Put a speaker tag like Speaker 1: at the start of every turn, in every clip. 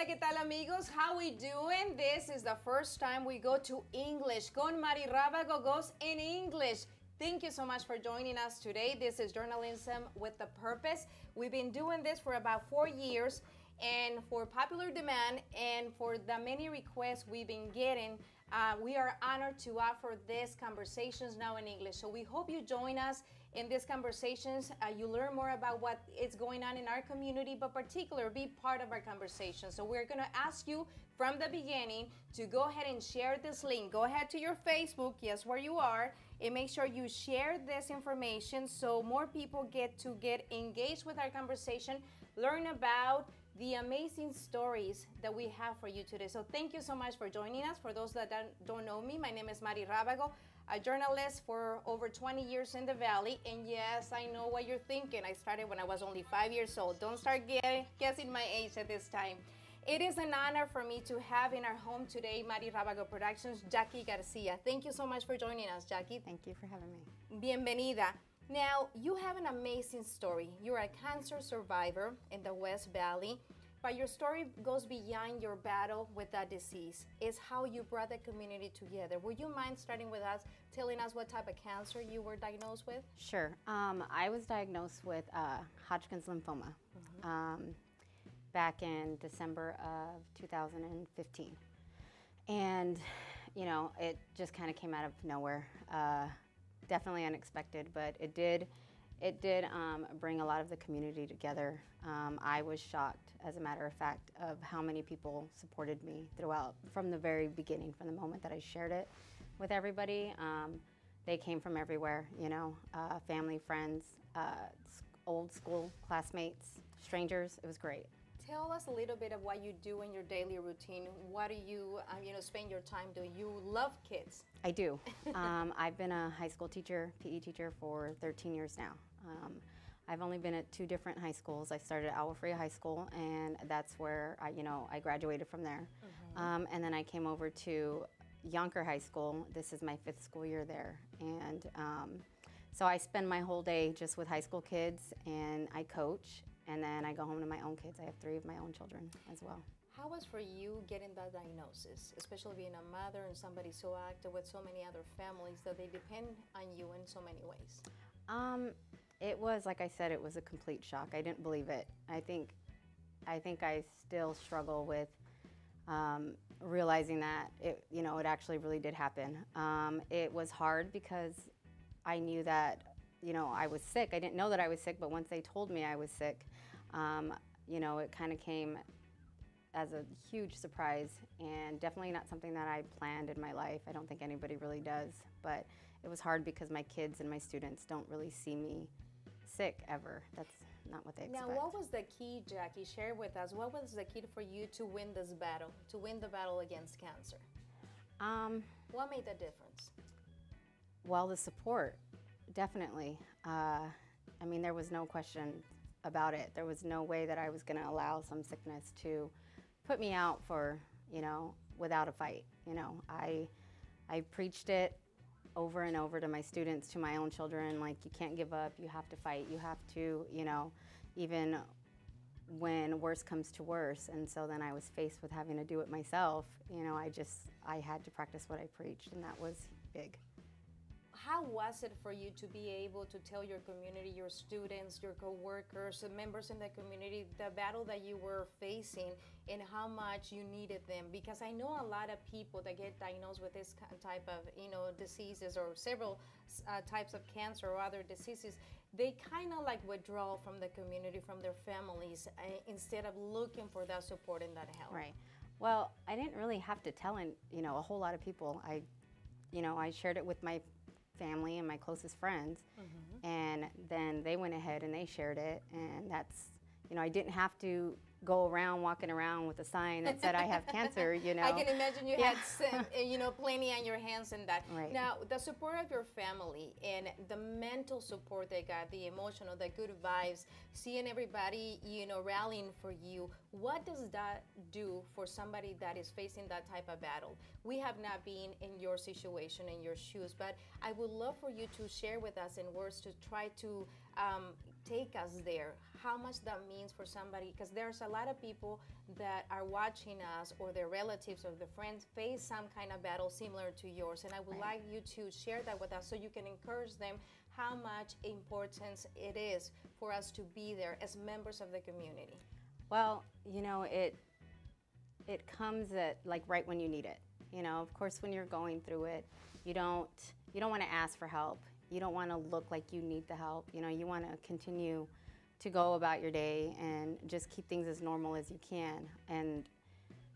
Speaker 1: ¿qué tal amigos? How we doing? This is the first time we go to English. Con Mary Rabago goes in English. Thank you so much for joining us today. This is Journalism with a Purpose. We've been doing this for about 4 years, and for popular demand and for the many requests we've been getting, we are honored to offer these conversations now in English. So we hope you join us in these conversations. You learn more about what is going on in our community, but particularly be part of our conversation. So we're going to ask you from the beginning to go ahead and share this link. Go ahead to your Facebook, yes, where you are, and make sure you share this information so more people get engaged with our conversation, learn about the amazing stories that we have for you today. So thank you so much for joining us. For those that don't know me, my name is Mary Rabago, a journalist for over 20 years in the Valley. And yes, I know what you're thinking. I started when I was only 5 years old. Don't start guessing my age at this time. It is an honor for me to have in our home today, Mary Rabago Productions, Jackie Garcia. Thank you so much for joining us, Jackie.
Speaker 2: Thank you for having me.
Speaker 1: Bienvenida. Now, you have an amazing story. You're a cancer survivor in the West Valley, but your story goes beyond your battle with that disease. It's how you brought the community together. Would you mind starting with us, telling us what type of cancer you were diagnosed with?
Speaker 2: Sure. I was diagnosed with Hodgkin's lymphoma back in December of 2015. And, you know, it just kind of came out of nowhere. Definitely unexpected, but it did bring a lot of the community together. I was shocked, as a matter of fact, of how many people supported me throughout, from the very beginning, from the moment that I shared it with everybody. They came from everywhere, you know, family, friends, old school classmates, strangers. It was great.
Speaker 1: Tell us a little bit of what you do in your daily routine. What do you, spend your time doing? You love kids.
Speaker 2: I do. I've been a high school teacher, PE teacher, for 13 years now. I've only been at 2 different high schools. I started at Agua Fria High School, and that's where I graduated from there. And then I came over to Yonker High School. This is my 5th school year there, and so I spend my whole day just with high school kids, and I coach. And then I go home to my own kids. I have 3 of my own children as well.
Speaker 1: How was for you getting that diagnosis, especially being a mother and somebody so active with so many other families that they depend on you in so many ways?
Speaker 2: It was, like I said, it was a complete shock. I didn't believe it. I think I still struggle with realizing that it actually really did happen. It was hard because I knew that I was sick. I didn't know that I was sick, but once they told me I was sick, it kind of came as a huge surprise, and definitely not something that I planned in my life. I don't think anybody really does, but it was hard because my kids and my students don't really see me sick ever. That's not what they expect.
Speaker 1: Now, what was the key, Jackie? Share with us. What was the key for you to win this battle, to win the battle against cancer? What made the difference?
Speaker 2: Well, the support. Definitely. I mean, there was no question about it. There was no way that I was going to allow some sickness to put me out for, without a fight. I preached it over and over to my students, to my own children, like, you can't give up, you have to fight, you have to, even when worse comes to worse. And so then I was faced with having to do it myself. I had to practice what I preached, and that was big.
Speaker 1: How was it for you to be able to tell your community, your students, your co-workers, the members in the community, the battle that you were facing and how much you needed them? Because I know a lot of people that get diagnosed with this type of, diseases, or several types of cancer or other diseases, they kind of like withdraw from the community, from their families, instead of looking for that support and that help.
Speaker 2: Right. Well, I didn't really have to tell, a whole lot of people. I shared it with my family and my closest friends, and then they went ahead and they shared it, and that's, I didn't have to go around walking around with a sign that said I have cancer, I
Speaker 1: can imagine you had, plenty on your hands and that.
Speaker 2: Right.
Speaker 1: Now, the support of your family and the mental support they got, the emotional, the good vibes, seeing everybody, rallying for you, what does that do for somebody that is facing that type of battle? We have not been in your situation, in your shoes, but I would love for you to share with us in words to try to take us there, how much that means for somebody, because there's a lot of people that are watching us or their relatives or their friends face some kind of battle similar to yours, and I would like you to share that with us so you can encourage them how much importance it is for us to be there as members of the community.
Speaker 2: Well, you know, it comes at like right when you need it. You know, of course, when you're going through it, you don't want to ask for help. You don't want to look like you need the help. You know, you want to continue to go about your day and just keep things as normal as you can. And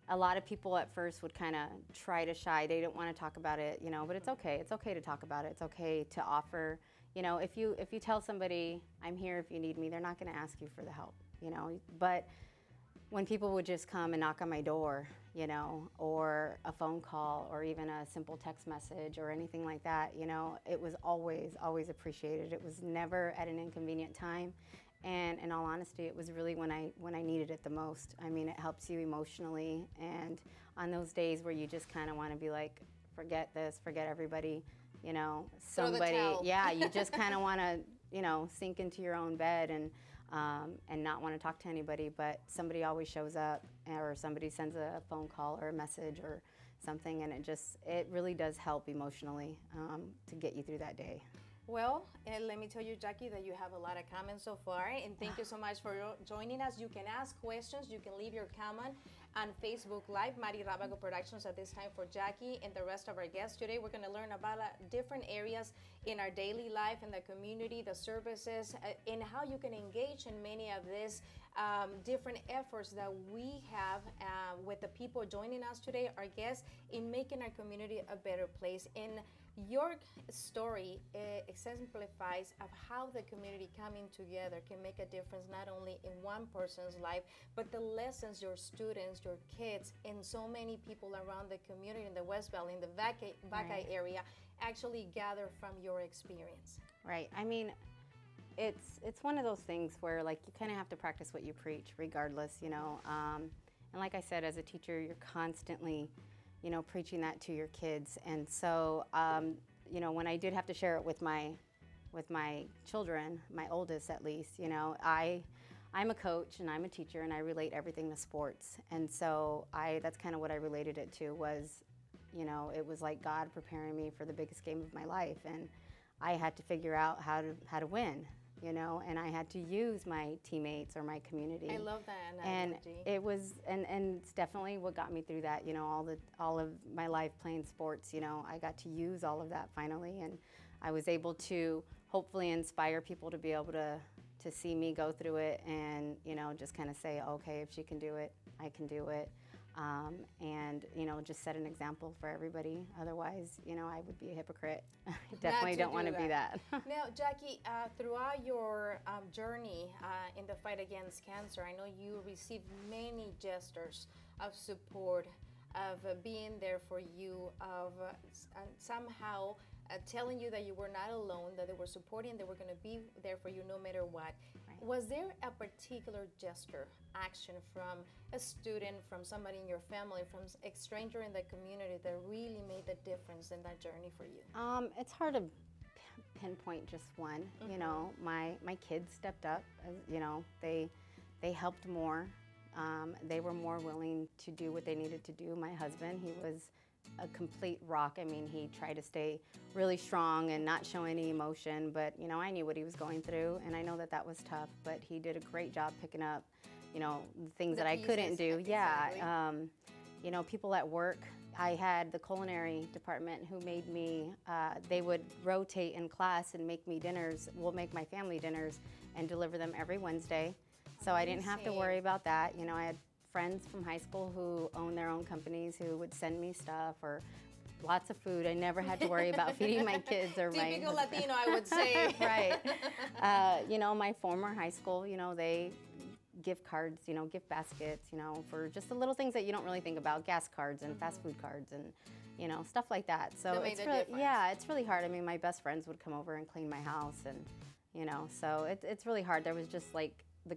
Speaker 2: a lot of people at first would kind of try to shy. They didn't want to talk about it, you know, but it's okay. It's okay to talk about it. It's okay to offer. You know, if you tell somebody, I'm here if you need me, they're not going to ask you for the help, you know. But when people would just come and knock on my door, you know, or a phone call or even a simple text message or anything like that, you know, it was always, always appreciated. It was never at an inconvenient time. And in all honesty, it was really when I needed it the most. I mean, it helps you emotionally. And on those days where you just kind of want to be like, forget this, forget everybody, you know, somebody, yeah, you just kind of want to, you know, sink into your own bed and not want to talk to anybody, but somebody always shows up, or somebody sends a phone call or a message or something, and it really does help emotionally to get you through that day.
Speaker 1: Well, let me tell you, Jackie, that you have a lot of comments so far, and thank you so much for joining us. You can ask questions, you can leave your comment on Facebook Live, Mary Rabago Productions at this time for Jackie and the rest of our guests. Today we're going to learn about different areas in our daily life, in the community, the services, and how you can engage in many of these different efforts that we have with the people joining us today, our guests, in making our community a better place. And your story exemplifies of how the community coming together can make a difference not only in one person's life, but the lessons your students, your kids, and so many people around the community in the West Valley, in the Vaca area, actually gather from your experience.
Speaker 2: Right. I mean, it's one of those things where like you kind of have to practice what you preach regardless, you know. And like I said, as a teacher, you're constantly, you know, preaching that to your kids. And so, you know, when I did have to share it with my children, my oldest at least, you know, I'm a coach and I'm a teacher and I relate everything to sports. And so that's kind of what I related it to was, you know, it was like God preparing me for the biggest game of my life. And I had to figure out how to win, you know, and I had to use my teammates or my community.
Speaker 1: I love that
Speaker 2: analogy. And it was, and it's definitely what got me through that, you know, all of my life playing sports, you know, I got to use all of that finally, and I was able to hopefully inspire people to be able to see me go through it and, you know, just kind of say, okay, if she can do it, I can do it. And, you know, just set an example for everybody. Otherwise, you know, I would be a hypocrite. I definitely don't want to be that.
Speaker 1: Now, Jackie, throughout your journey in the fight against cancer, I know you received many gestures of support, of being there for you, of somehow telling you that you were not alone, that they were supporting, they were going to be there for you no matter what. Right. Was there a particular gesture, action from a student, from somebody in your family, from a stranger in the community that really made the difference in that journey for you?
Speaker 2: It's hard to pinpoint just one. You know, my kids stepped up. You know, they helped more. They were more willing to do what they needed to do. My husband, he was a complete rock. I mean, he tried to stay really strong and not show any emotion, but, you know, I knew what he was going through, and I know that that was tough, but he did a great job picking up, you know, the things that I couldn't do.
Speaker 1: Exactly.
Speaker 2: Yeah. You know, people at work, I had the culinary department who made me, they would rotate in class and make me dinners, make my family dinners and deliver them every Wednesday. So I didn't have to worry about that. You know, I had friends from high school who own their own companies who would send me stuff or lots of food. I never had to worry about feeding my kids or my
Speaker 1: Typical Latino, I would say.
Speaker 2: Right. You know, my former high school, you know, they gift cards, you know, gift baskets, you know, for just the little things that you don't really think about, gas cards and fast food cards and, you know, stuff like that. So it's really, yeah, it's really hard. I mean, my best friends would come over and clean my house and, you know, so it's really hard. There was just like we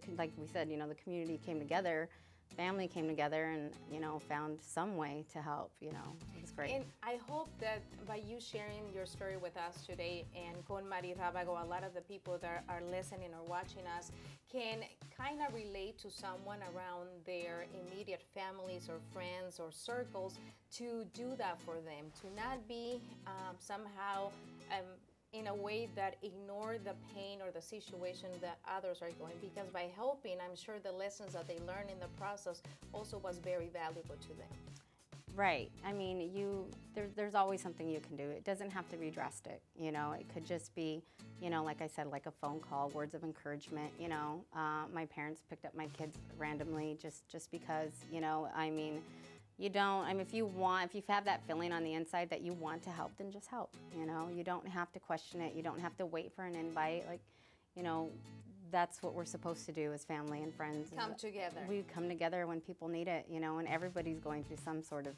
Speaker 2: said, you know, the community came together family came together and, you know, found some way to help, you know. It was great.
Speaker 1: And I hope that by you sharing your story with us today and con Mary Rabago, a lot of the people that are listening or watching us can kind of relate to someone around their immediate families or friends or circles to do that for them, to not be somehow in a way that ignore the pain or the situation that others are going, because by helping, I'm sure the lessons that they learn in the process also was very valuable to them.
Speaker 2: Right. I mean, there's always something you can do. It doesn't have to be drastic, you know. It could just be, you know, like I said, like a phone call, words of encouragement, you know. My parents picked up my kids randomly just because, you know, I mean, you don't, I mean, if you have that feeling on the inside that you want to help, then just help, you know. You don't have to question it. You don't have to wait for an invite. Like, you know, that's what we're supposed to do as family and friends.
Speaker 1: Come together.
Speaker 2: We come together when people need it, you know, and everybody's going through some sort of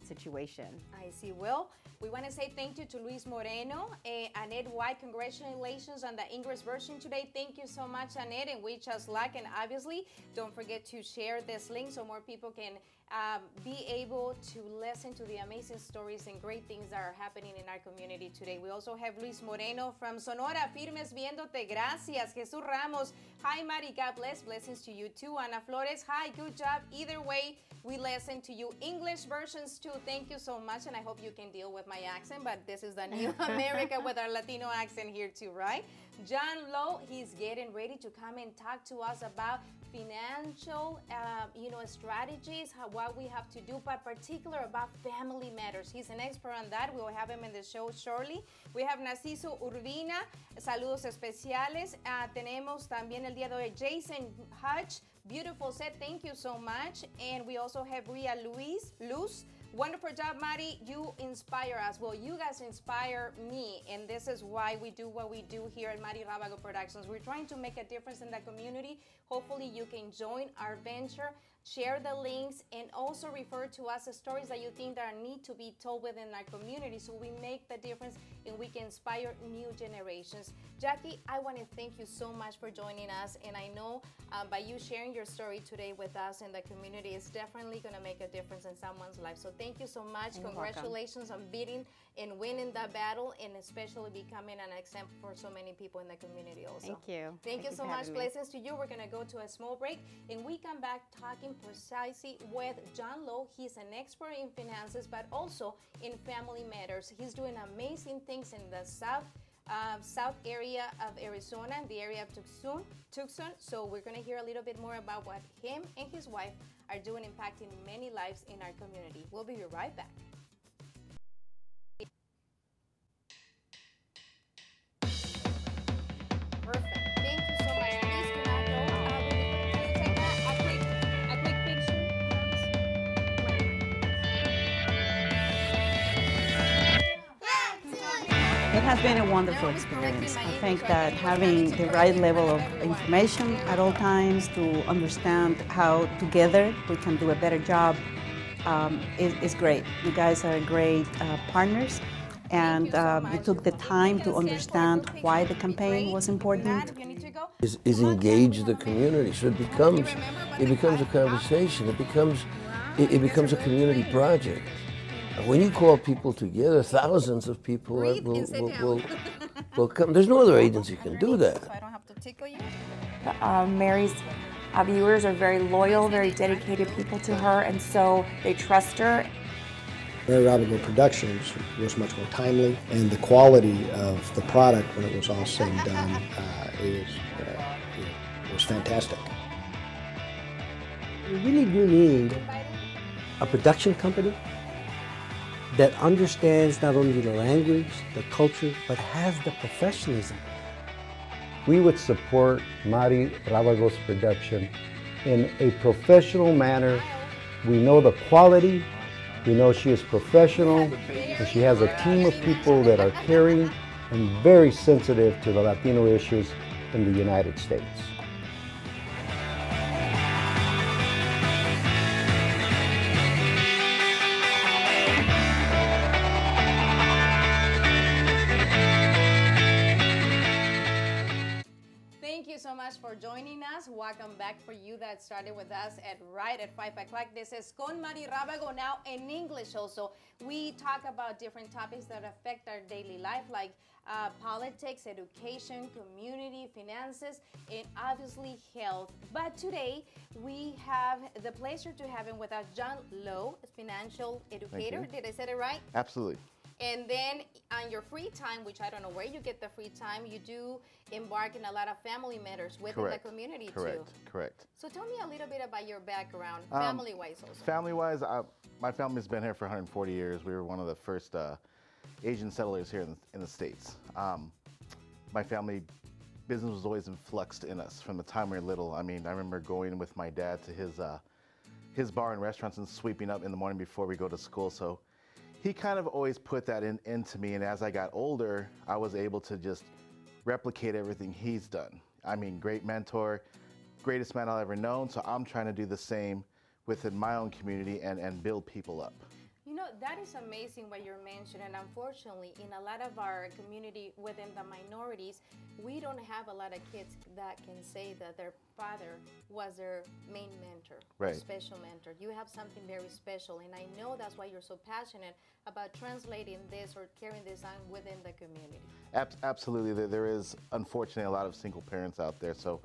Speaker 2: situation.
Speaker 1: I see. Well, we want to say thank you to Luis Moreno. Annette White, congratulations on the English version today. Thank you so much, Annette, and wish us luck. And obviously, don't forget to share this link so more people can be able to listen to the amazing stories and great things that are happening in our community today. We also have Luis Moreno from Sonora. Firmes viéndote. Gracias. Jesús Ramos. Hi, Mari. God bless. Blessings to you too. Ana Flores. Hi. Good job. Either way, we listen to you. English versions too. Thank you so much. And I hope you can deal with my accent, but this is the new America with our Latino accent here too, right? John Lowe, he's getting ready to come and talk to us about financial, strategies, what we have to do, but particular about family matters. He's an expert on that. We will have him in the show shortly. We have Narciso Urbina, saludos especiales. Tenemos también el día de hoy Jason Hutch, beautiful set, thank you so much. And we also have Ria Luz. Wonderful job, Mari. You inspire us. Well, you guys inspire me, and this is why we do what we do here at Mary Rabago Productions. We're trying to make a difference in the community. Hopefully, you can join our venture, share the links, and also refer to us the stories that you think that need to be told within our community so we make the difference and we can inspire new generations. Jackie, I want to thank you so much for joining us, and I know by you sharing your story today with us in the community, it's definitely going to make a difference in someone's life. So thank you so much.
Speaker 2: You're
Speaker 1: Congratulations
Speaker 2: welcome.
Speaker 1: on beating and winning that battle, and especially becoming an example for so many people in the community also.
Speaker 2: Thank you.
Speaker 1: Thank you so
Speaker 2: for
Speaker 1: much.
Speaker 2: having me.
Speaker 1: Blessings to you. We're going to go to a small break, and we come back talking precisely with John Lowe. He's an expert in finances, but also in family matters. He's doing amazing things in the south area of Arizona, the area of Tucson. So we're going to hear a little bit more about what him and his wife are doing, impacting many lives in our community. We'll be right back. Perfect. Thank you so much. Please do not go. Can you take a quick picture
Speaker 3: It has been a wonderful experience. I think that having the right level of information at all times to understand how together we can do a better job is great. You guys are great partners, and you took the time to understand why the campaign was important.
Speaker 4: Is engage the community, so it becomes a conversation. It becomes a community project. When you call people together, thousands of people will come. There's no other agency can do that.
Speaker 1: So I don't have to tickle you.
Speaker 5: Mary's viewers are very loyal, very dedicated people to her, and so they trust her.
Speaker 6: Mary Rabago Productions was much more timely, and the quality of the product when it was all said and done was fantastic.
Speaker 7: You really do need a production company that understands not only the language, the culture, but has the professionalism.
Speaker 8: We would support Mary Rabago's production in a professional manner. We know the quality, we know she is professional, and she has a team of people that are caring and very sensitive to the Latino issues in the United States.
Speaker 1: Thank you so much for joining us. Welcome back for you that started with us right at 5 o'clock. This is Con Mary Rabago, now in English also. We talk about different topics that affect our daily life, like politics, education, community, finances, and obviously health. But today we have the pleasure to have him with us, John Lowe, financial educator. Did I say it right?
Speaker 9: Absolutely.
Speaker 1: And then on your free time, which I don't know where you get the free time, you do embark in a lot of family matters within the community too.
Speaker 9: Correct.
Speaker 1: So tell me a little bit about your background, family-wise also.
Speaker 9: Family-wise, my family's been here for 140 years. We were one of the first Asian settlers here in the States. My family business was always influxed in us from the time we were little. I mean, I remember going with my dad to his bar and restaurants and sweeping up in the morning before we go to school. So he kind of always put that into me, and as I got older, I was able to just replicate everything he's done. I mean, great mentor, greatest man I've ever known, so I'm trying to do the same within my own community and build people up.
Speaker 1: You know, that is amazing what you're mentioning. Unfortunately, in a lot of our community within the minorities, we don't have a lot of kids that can say that their father was their main mentor, special mentor. You have something very special, and I know that's why you're so passionate about translating this or carrying this on within the community.
Speaker 9: Absolutely. There is, unfortunately, a lot of single parents out there, so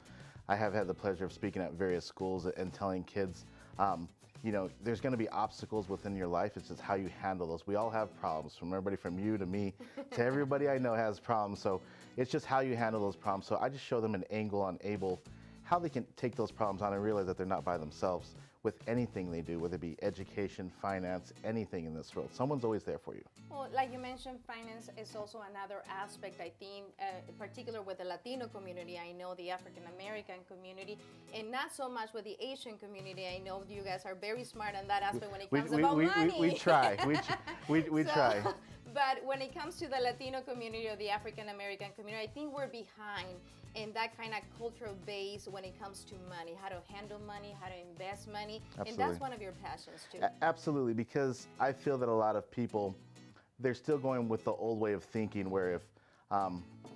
Speaker 9: I have had the pleasure of speaking at various schools and telling kids, you know, there's going to be obstacles within your life. It's just how you handle those. We all have problems, from everybody from you to me to everybody I know has problems. So it's just how you handle those problems. So I just show them an angle on how they can take those problems on and realize that they're not by themselves with anything they do, whether it be education, finance, anything in this world. Someone's always there for you.
Speaker 1: Well, like you mentioned, finance is also another aspect, I think, in particular with the Latino community. I know the African American community, and not so much with the Asian community. I know you guys are very smart on that aspect when it comes about money.
Speaker 9: We try. We try.
Speaker 1: But when it comes to the Latino community or the African American community, I think we're behind in that kind of cultural base when it comes to money, how to handle money, how to invest money.
Speaker 9: Absolutely.
Speaker 1: And that's one of your passions too.
Speaker 9: Absolutely, because I feel that a lot of people, they're still going with the old way of thinking where if,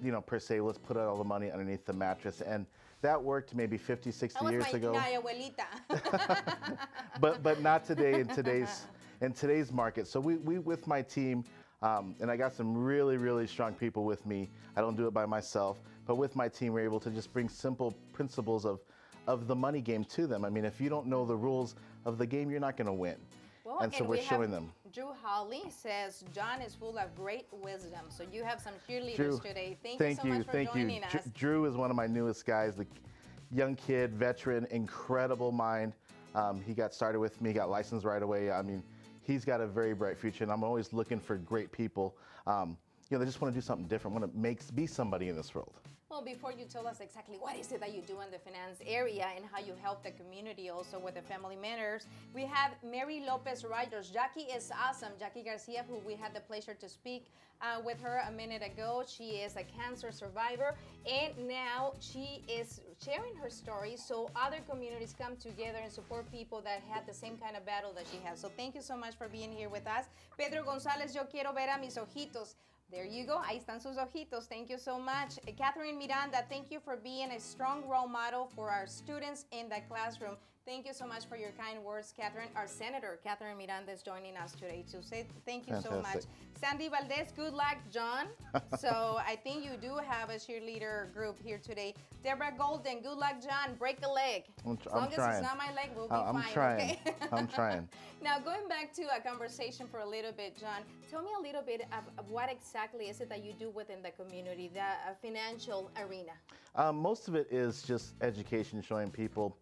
Speaker 9: you know, per se, let's put all the money underneath the mattress. And that worked maybe 50, 60 years ago.
Speaker 1: My abuelita.
Speaker 9: but not today in today's market. So we with my team, and I got some really, really strong people with me. I don't do it by myself, but with my team, we're able to just bring simple principles of the money game to them. I mean, if you don't know the rules of the game, you're not going to win.
Speaker 1: Well,
Speaker 9: and so we're showing them.
Speaker 1: Drew Hawley says, John is full of great wisdom. So you have some cheerleaders today. Thank you so much for joining us.
Speaker 9: Drew is one of my newest guys, the young kid, veteran, incredible mind. He got started with me, got licensed right away. I mean, he's got a very bright future, and I'm always looking for great people. You know, they just want to do something different, want to be somebody in this world.
Speaker 1: Well, before you tell us exactly what is it that you do in the finance area and how you help the community also with the family matters, we have Mary Lopez Rogers. Jackie is awesome. Jackie Garcia, who we had the pleasure to speak with her a minute ago. She is a cancer survivor, and now she is sharing her story so other communities come together and support people that had the same kind of battle that she has. So thank you so much for being here with us. Pedro González, yo quiero ver a mis ojitos. There you go. Ahí están sus ojitos. Thank you so much. Catherine Miranda, thank you for being a strong role model for our students in the classroom. Thank you so much for your kind words, Catherine. Our Senator, Catherine Miranda, is joining us today to say thank you so much. Sandy Valdez, good luck, John. So I think you do have a cheerleader group here today. Deborah Golden, good luck, John. Break a leg. As long as it's not my leg, we'll be fine.
Speaker 9: I'm trying.
Speaker 1: Okay?
Speaker 9: I'm trying.
Speaker 1: Now, going back to a conversation for a little bit, John, tell me a little bit of what exactly is it that you do within the community, the financial arena?
Speaker 9: Most of it is just education, showing people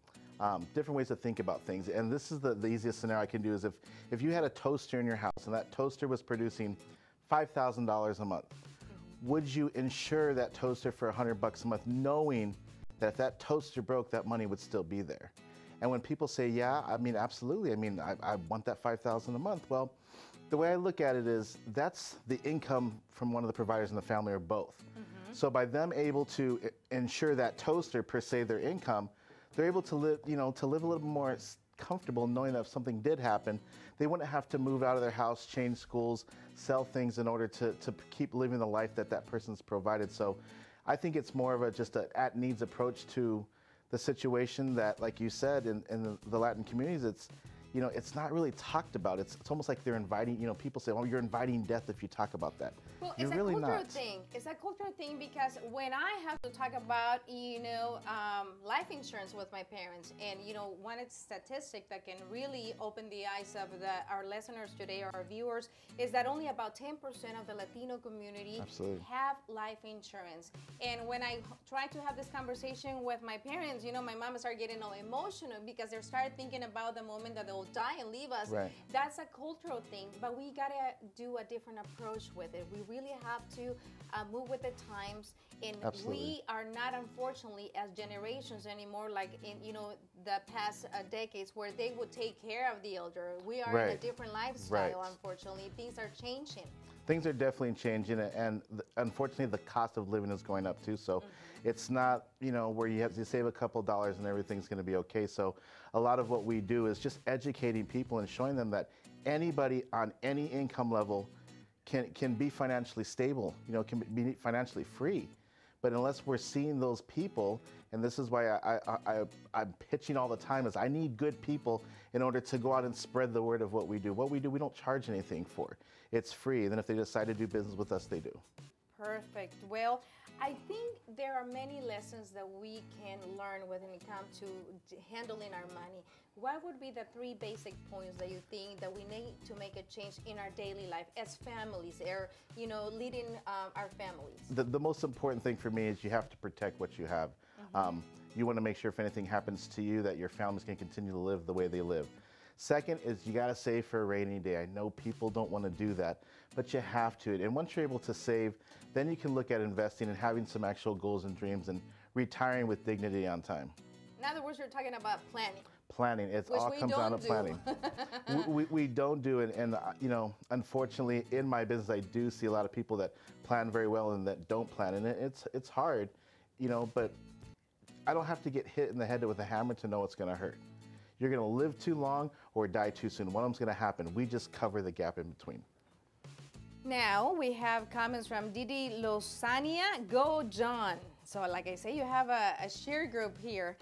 Speaker 9: different ways to think about things. And this is the easiest scenario I can do is if you had a toaster in your house and that toaster was producing $5,000 a month, would you insure that toaster for $100 a month, knowing that if that toaster broke, that money would still be there? And when people say, yeah, I mean, absolutely, I mean, I want that $5,000 a month. Well, the way I look at it is that's the income from one of the providers in the family or both. So by them able to insure that toaster per se their income, they're able to live, you know, to live a little more comfortable knowing that if something did happen, they wouldn't have to move out of their house, change schools, sell things in order to keep living the life that that person's provided. So I think it's more of a just a at-needs approach to the situation that, like you said, in the Latin communities, it's, you know, it's not really talked about. It's almost like they're inviting, you know, people say, oh, you're inviting death if you talk about that.
Speaker 1: Well,
Speaker 9: you're
Speaker 1: it's
Speaker 9: really
Speaker 1: a cultural
Speaker 9: not.
Speaker 1: thing. It's a cultural thing because when I have to talk about, you know, life insurance with my parents, and, you know, one statistic that can really open the eyes of our listeners today, or our viewers, is that only about 10% of the Latino community have life insurance. And when I try to have this conversation with my parents, you know, my mom started getting all emotional because they started thinking about the moment that they'll die and leave us.
Speaker 9: Right.
Speaker 1: That's a cultural thing, but we gotta do a different approach with it. We really have to move with the times, and we are not, unfortunately, as generations anymore, like in, you know, the past decades where they would take care of the elder. We are in a different lifestyle, unfortunately. Things are changing.
Speaker 9: Things are definitely changing, and unfortunately, the cost of living is going up too. So it's not, you know, where you have to save a couple dollars and everything's going to be okay. So a lot of what we do is just educating people and showing them that anybody on any income level can be financially stable, you know, can be financially free. But unless we're seeing those people, and this is why I'm pitching all the time, is I need good people in order to go out and spread the word of what we do. What we do, we don't charge anything for. It's free. And then if they decide to do business with us, they do.
Speaker 1: Perfect. Well, I think there are many lessons that we can learn when it comes to handling our money. What would be the 3 basic points that you think that we need to make a change in our daily life as families, or, you know, leading our families?
Speaker 9: The most important thing for me is you have to protect what you have. You want to make sure if anything happens to you that your family's going to continue to live the way they live. Second is you got to save for a rainy day. I know people don't want to do that, but you have to. And once you're able to save, then you can look at investing and having some actual goals and dreams and retiring with dignity on time.
Speaker 1: In other words, you're talking about planning.
Speaker 9: Planning. It all comes down to planning. we don't do it. And, you know, unfortunately, in my business, I do see a lot of people that plan very well and that don't plan. And it's hard, you know, but I don't have to get hit in the head with a hammer to know it's going to hurt. You're going to live too long or die too soon. One of them's going to happen. We just cover the gap in between.
Speaker 1: Now we have comments from Didi Lozania. Go, John. So like I say, you have a cheer group here.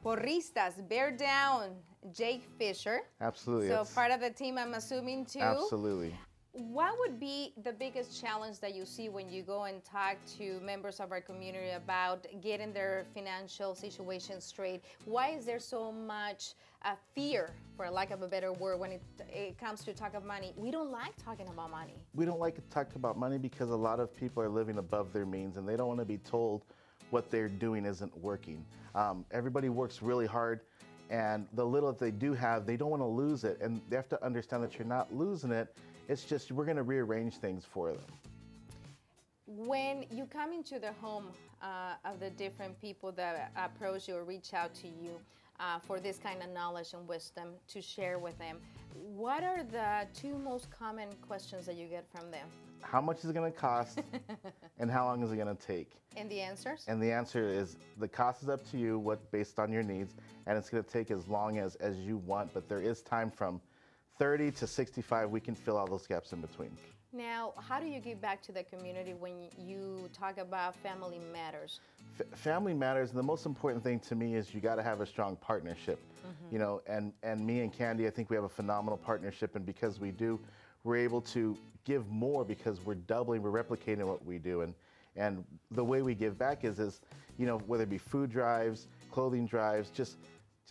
Speaker 1: Porristas, Bear Down, Jake Fisher.
Speaker 9: Absolutely.
Speaker 1: So part of the team, I'm assuming, too.
Speaker 9: Absolutely.
Speaker 1: What would be the biggest challenge that you see when you go and talk to members of our community about getting their financial situation straight? Why is there so much fear, for lack of a better word, when it comes to talk of money? We don't like talking about money.
Speaker 9: We don't like to talk about money because a lot of people are living above their means and they don't want to be told what they're doing isn't working. Everybody works really hard, and the little that they do have, they don't want to lose it, and they have to understand that you're not losing it. It's just we're going to rearrange things for them.
Speaker 1: When you come into the home of the different people that approach you or reach out to you for this kind of knowledge and wisdom to share with them, what are the 2 most common questions that you get from them?
Speaker 9: How much is it going to cost and how long is it going to take?
Speaker 1: And the answers?
Speaker 9: And the answer is the cost is up to you, based on your needs, and it's going to take as long as you want, but there is time from 30 to 65, we can fill all those gaps in between.
Speaker 1: Now, how do you give back to the community when you talk about family matters?
Speaker 9: Family matters, and the most important thing to me is you got to have a strong partnership. You know, and me and Candy, I think we have a phenomenal partnership, and because we do, we're able to give more because we're doubling, we're replicating what we do, and the way we give back is you know, whether it be food drives, clothing drives, just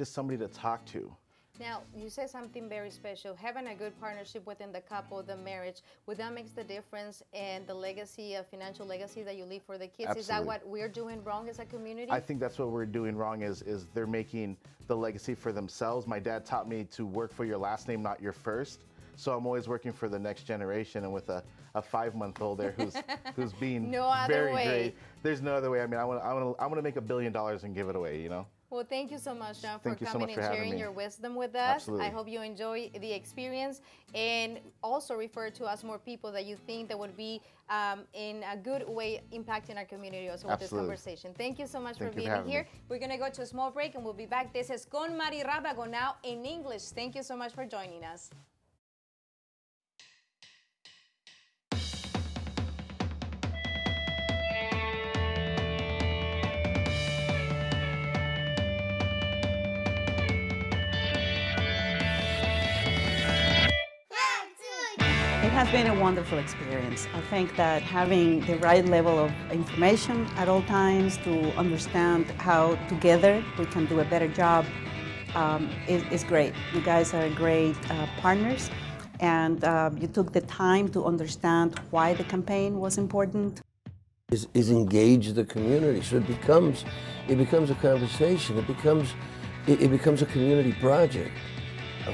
Speaker 9: somebody to talk to.
Speaker 1: Now, you said something very special, having a good partnership within the couple, the marriage. Would that make the difference in the legacy, financial legacy that you leave for the kids?
Speaker 9: Absolutely.
Speaker 1: Is that what we're doing wrong as a community?
Speaker 9: I think that's what we're doing wrong is they're making the legacy for themselves. My dad taught me to work for your last name, not your first. So I'm always working for the next generation, and with a 5-month-old there who's being very great. There's no other way. I mean, I want to make $1 billion and give it away, you know?
Speaker 1: Well, thank you so much, John, for
Speaker 9: Thank you so
Speaker 1: coming
Speaker 9: much for
Speaker 1: and
Speaker 9: having
Speaker 1: sharing
Speaker 9: me.
Speaker 1: your wisdom with us.
Speaker 9: Absolutely.
Speaker 1: I hope you enjoy the experience, and also refer to us more people that you think that would be in a good way impacting our community also with this conversation. Thank you so much for being here. We're going to go to a small break and we'll be back. This is Con Mary Rabago, now in English. Thank you so much for joining us.
Speaker 3: has been a wonderful experience. I think that having the right level of information at all times to understand how together we can do a better job is great. You guys are great partners, and you took the time to understand why the campaign was important.
Speaker 4: Is engage the community, so it becomes a conversation. It becomes a community project.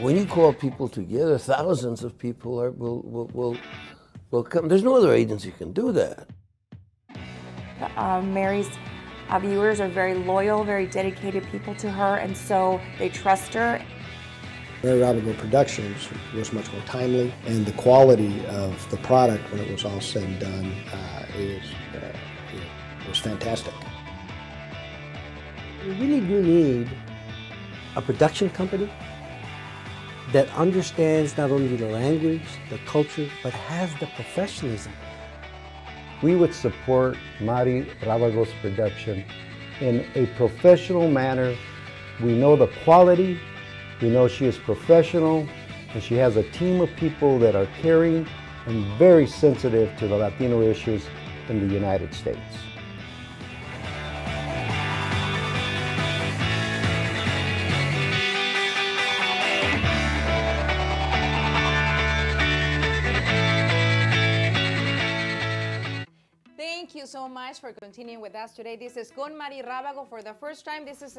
Speaker 4: When you call people together, thousands of people will come. There's no other agency can do that.
Speaker 5: Mary's viewers are very loyal, very dedicated people to her, and so they trust her.
Speaker 6: Mary Rabago Productions was much more timely, and the quality of the product when it was all said and done was fantastic.
Speaker 7: We really do need a production company that understands not only the language, the culture, but has the professionalism.
Speaker 8: We would support Mary Rabago's production in a professional manner. We know the quality, we know she is professional, and she has a team of people that are caring and very sensitive to the Latino issues in the United States.
Speaker 1: Thank you so much for continuing with us today. This is Con Mary Rabago for the first time. This is,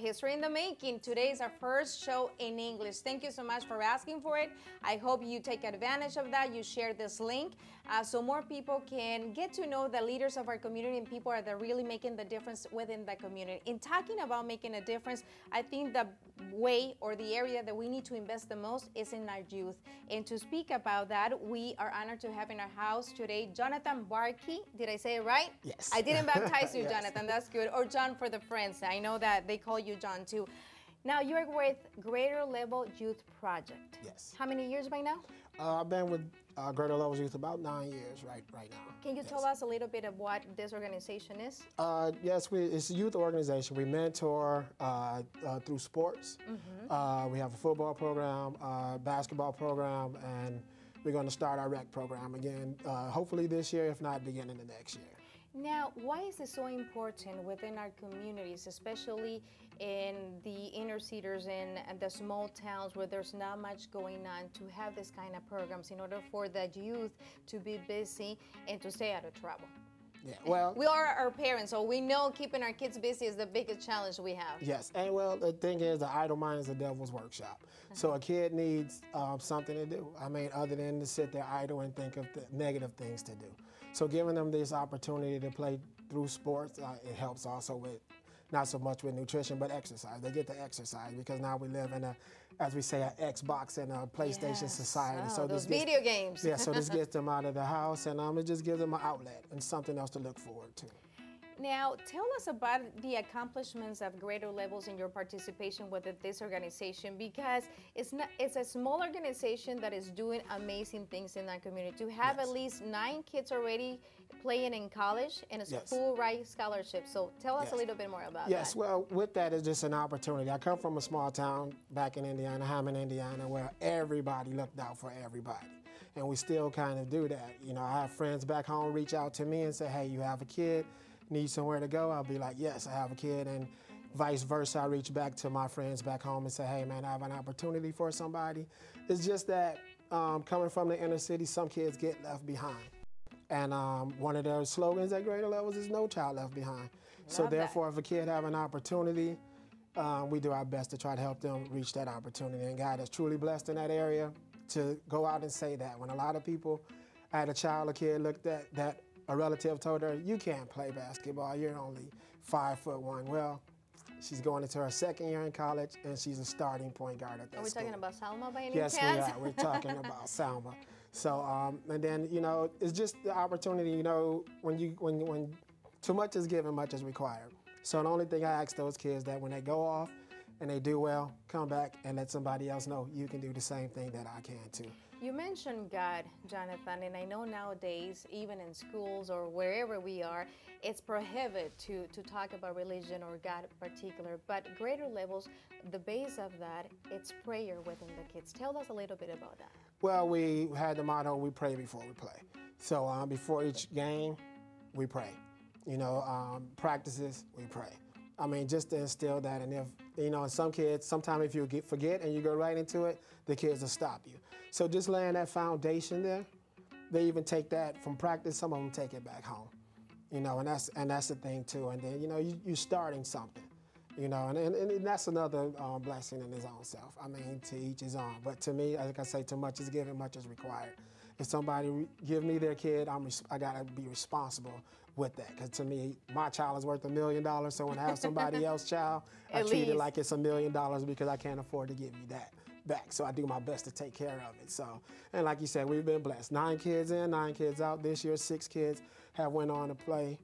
Speaker 1: history in the making. Today is our first show in English. Thank you so much for asking for it. I hope you take advantage of that. You share this link so more people can get to know the leaders of our community and people that are really making the difference within the community. In talking about making a difference, I think the way or the area that we need to invest the most is in our youth. And to speak about that, we are honored to have in our house today Jonathan Barkey. Did I say it right?
Speaker 10: Yes.
Speaker 1: I didn't baptize you,
Speaker 10: Yes.
Speaker 1: Jonathan. That's good. Or John for the friends. I know that they call you John too. Now you're with Greater Level Youth Project.
Speaker 10: Yes.
Speaker 1: How many years by now?
Speaker 10: I've been with Greater Levels Youth about 9 years right now.
Speaker 1: Can you tell us a little bit of what this organization is?
Speaker 10: Yes, it's a youth organization. We mentor through sports. We have a football program, basketball program, and we're going to start our rec program again, hopefully this year, if not beginning of next year.
Speaker 1: Now, why is it so important within our communities, especially in the inner cities and the small towns where there's not much going on, to have this kind of programs in order for the youth to be busy and to stay out of trouble?
Speaker 10: Yeah, well,
Speaker 1: we are our parents, so we know keeping our kids busy is the biggest challenge we have.
Speaker 10: Yes, and well, the thing is, the idle mind is the devil's workshop. So a kid needs something to do. I mean, other than to sit there idle and think of the negative things to do. So giving them this opportunity to play through sports, it helps also with, not so much with nutrition, but exercise. They get to exercise because now we live in a, as we say, an Xbox and a PlayStation society.
Speaker 1: Oh,
Speaker 10: so
Speaker 1: those video games.
Speaker 10: Yeah, so this gets them out of the house, and it just gives them an outlet and something else to look forward to.
Speaker 1: Now, tell us about the accomplishments of Greater Levels in your participation with this organization, because it's a small organization that is doing amazing things in that community. To have at least 9 kids already playing in college and it's full ride scholarship. So tell us a little bit more about that.
Speaker 10: Yes, well, with that is just an opportunity. I come from a small town back in Indiana, Hammond, Indiana, where everybody looked out for everybody. And we still kind of do that. You know, I have friends back home reach out to me and say, hey, you have a kid, need somewhere to go? I'll be like, yes, I have a kid. And vice versa, I reach back to my friends back home and say, hey, man, I have an opportunity for somebody. It's just that coming from the inner city, some kids get left behind. And one of their slogans at Greater Levels is no child left behind. So therefore, if a kid have an opportunity, we do our best to try to help them reach that opportunity. And God is truly blessed in that area to go out and say that. When a lot of people, I had a child, a kid looked at that, a relative told her, you can't play basketball, you're only 5'1". Well, she's going into her 2nd year in college, and she's a starting point guard at that
Speaker 1: school. Are we talking about Salma by any chance?
Speaker 10: Yes, we are. We're talking about Salma. So, and then, you know, it's just the opportunity, you know, when too much is given, much is required. So the only thing I ask those kids that when they go off and they do well, come back and let somebody else know you can do the same thing that I can too.
Speaker 1: You mentioned God, Jonathan, and I know nowadays, even in schools or wherever we are, it's prohibited to talk about religion or God in particular, but Greater Levels, the base of that, it's prayer within the kids. Tell us a little bit about that.
Speaker 10: Well, we had the motto, we pray before we play. So before each game, we pray. Practices, we pray. I mean, just to instill that. And if, some kids, sometimes if you forget and you go right into it, the kids will stop you. So just laying that foundation there, they even take that from practice. Some of them take it back home, and that's the thing too. And then, you're starting something, and that's another blessing in his own self. I mean, to each his own. But to me, like I say, too much is given, much is required. If somebody give me their kid, I gotta be responsible with that. Because to me, my child is worth $1 million. So when I have somebody else's child, I treat it like it's $1 million because I can't afford to give you that back. So I do my best to take care of it. So, and like you said, we've been blessed. 9 kids in, 9 kids out. This year, 6 kids have went on to play.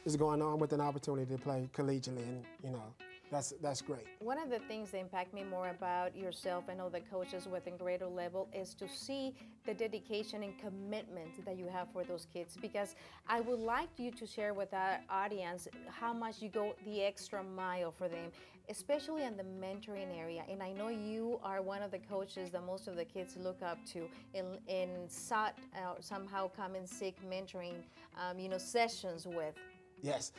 Speaker 10: Is going on with an opportunity to play collegiately, and that's great.
Speaker 1: One of the things that impact me more about yourself and all the coaches within greater level is to see the dedication and commitment that you have for those kids, because I would like you to share with our audience how much you go the extra mile for them, especially in the mentoring area. And I know you are one of the coaches that most of the kids look up to and sought somehow come and seek mentoring sessions with.
Speaker 10: Yes.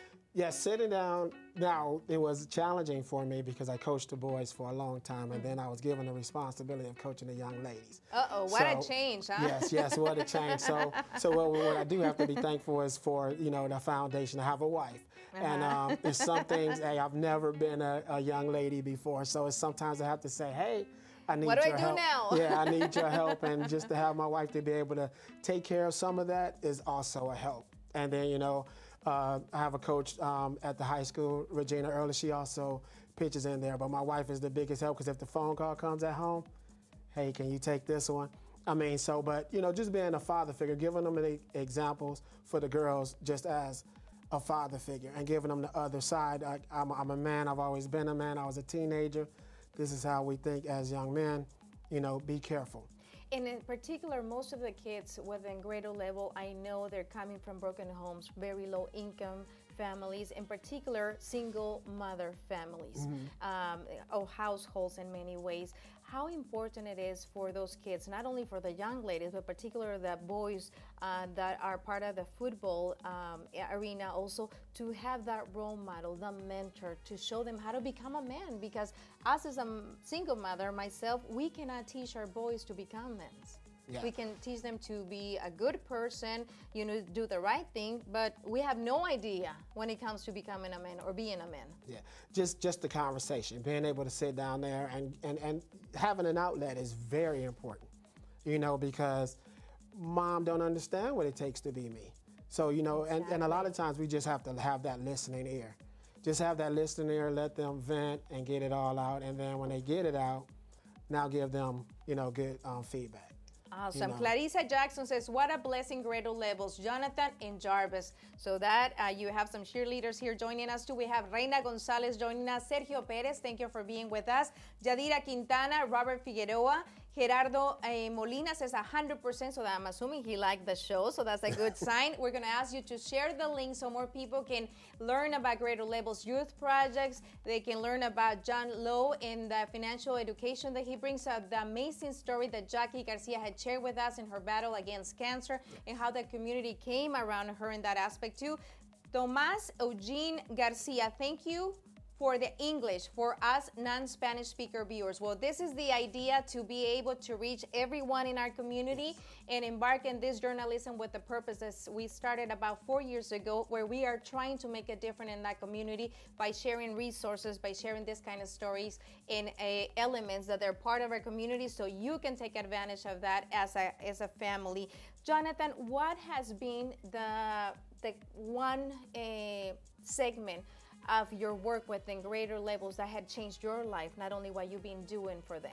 Speaker 10: Sitting down, now it was challenging for me because I coached the boys for a long time, and then I was given the responsibility of coaching the young ladies.
Speaker 1: What a change, huh?
Speaker 10: Yes, what a change. So what I do have to be thankful is for, the foundation. I have a wife. And there's some things, hey, I've never been a young lady before, so it's sometimes I have to say, hey, I need your help.
Speaker 1: What do I do now?
Speaker 10: Yeah, I need your help, and just to have my wife to be able to take care of some of that is also a help. And then, I have a coach at the high school, Regina Early. She also pitches in there, but my wife is the biggest help because if the phone call comes at home, hey, can you take this one? I mean, but just being a father figure, giving them the examples for the girls just as a father figure and giving them the other side. I'm a man. I've always been a man. I was a teenager. This is how we think as young men. Be careful.
Speaker 1: And in particular, most of the kids within greater level, I know they're coming from broken homes, very low income families, in particular single mother families, or households in many ways. How important it is for those kids, not only for the young ladies, but particularly the boys that are part of the football arena also, to have that role model, the mentor, to show them how to become a man. Because us as a single mother, myself, we cannot teach our boys to become men. Yeah. We can teach them to be a good person, do the right thing, but we have no idea when it comes to becoming a man or being a man.
Speaker 10: Yeah, just the conversation, being able to sit down there and having an outlet is very important, because mom don't understand what it takes to be me. So, exactly. and a lot of times we just have to have that listening ear. Just have that listening ear, let them vent and get it all out, and then when they get it out, now give them, good feedback.
Speaker 1: Awesome. Clarissa Jackson says, what a blessing, greater levels, Jonathan and Jarvis. So that you have some cheerleaders here joining us too. We have Reina Gonzalez joining us, Sergio Perez, thank you for being with us, Yadira Quintana, Robert Figueroa, Gerardo Molina says 100%, so that I'm assuming he liked the show, so that's a good sign. We're going to ask you to share the link so more people can learn about Greater Levels Youth Projects. They can learn about John Lowe and the financial education that he brings up, the amazing story that Jackie Garcia had shared with us in her battle against cancer, and how the community came around her in that aspect too. Tomas Eugene Garcia, thank you for the English for us non-Spanish speaker viewers. Well, this is the idea, to be able to reach everyone in our community and embark in this journalism with the purpose that we started about 4 years ago, where we are trying to make a difference in that community by sharing resources, by sharing this kind of stories and elements that they're part of our community, so you can take advantage of that as a family. Jonathan, what has been the one segment of your work within Greater Levels that had changed your life, not only what you've been doing for them?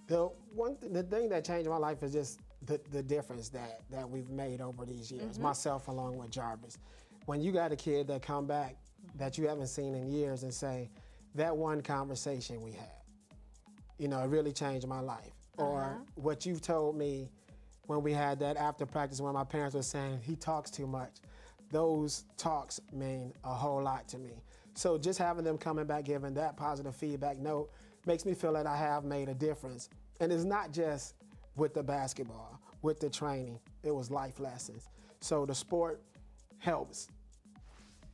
Speaker 10: The thing that changed my life is just the difference that we've made over these years, myself along with Jarvis. When you got a kid that come back that you haven't seen in years and say, that one conversation we had, it really changed my life. Or what you've told me when we had that after practice when my parents were saying, he talks too much. Those talks mean a whole lot to me. So just having them coming back, giving that positive feedback note makes me feel that I have made a difference. And it's not just with the basketball, with the training. It was life lessons. So the sport helps